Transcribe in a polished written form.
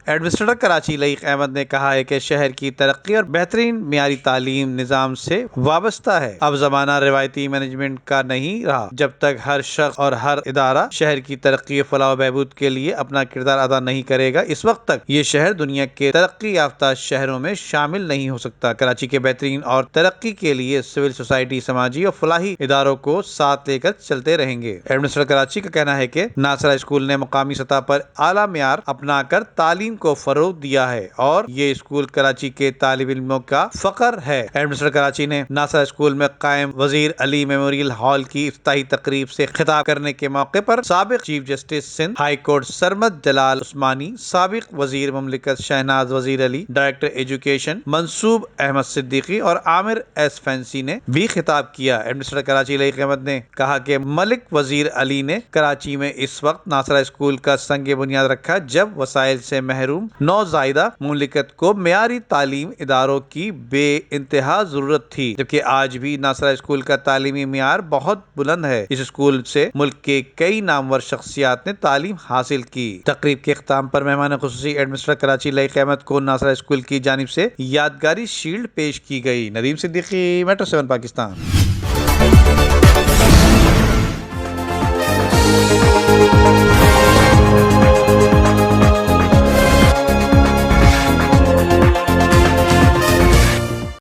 Administrator Karachi لائق احمد نے کہا ہے کہ شہر کی ترقی اور بہترین معیاری تعلیم نظام سے وابستہ ہے۔ اب زمانہ روایتی مینجمنٹ کا نہیں رہا۔ جب تک ہر شخص اور ہر ادارہ شہر کی ترقی و فلاح و بہبود کے لیے اپنا کردار ادا نہیں کرے گا، اس وقت تک یہ شہر دنیا کے ترقی یافتہ شہروں میں شامل نہیں ہو سکتا۔ کراچی کے بہترین اور ترقی کے لیے سول سوسائٹی، سماجی اور فلاحی اداروں کو ساتھ لے کر چلتے رہیں گے۔ ایڈمنسٹریٹر کراچی کا کہنا ہے کہ ناصرہ اسکول نے مقامی سطح پر اعلیٰ معیار اپنا کر تعلیم کو فروغ دیا ہے اور یہ اسکول کراچی کے طالب علموں کا فخر ہے۔ ایڈمنسٹریٹر کراچی نے ناصرہ اسکول میں قائم وزیر علی میموریل ہال کی افتتاحی تقریب سے خطاب کرنے کے موقع پر سابق chief justice Sindh high court Sarmad Jalal Usmani, سابق وزیر مملکت شہناز وزیر علی، ڈائریکٹر ایجوکیشن منصوب احمد صدیقی اور عامر ایس فینسی نے بھی خطاب کیا۔ ایڈمنسٹریٹر کراچی لائق احمد نے کہا کہ ملک وزیر علی نے کراچی میں اس وقت ناصرہ اسکول کا سنگ بنیاد رکھا جب وسائل سے محروم نوزائیدہ مملکت کو معیاری تعلیم اداروں کی بے انتہا ضرورت تھی، جبکہ آج بھی ناصرہ اسکول کا تعلیمی معیار بہت بلند ہے۔ اس اسکول سے ملک کے کئی نامور شخصیات نے تعلیم حاصل کی۔ تقریب کے اختتام پر مہمان خصوصی ایڈمنسٹریٹر کراچی لائق احمد کو ناصرہ اسکول کی جانب سے یادگاری شیلڈ پیش کی گئی۔ ندیم صدیقی، میٹرو 7 پاکستان۔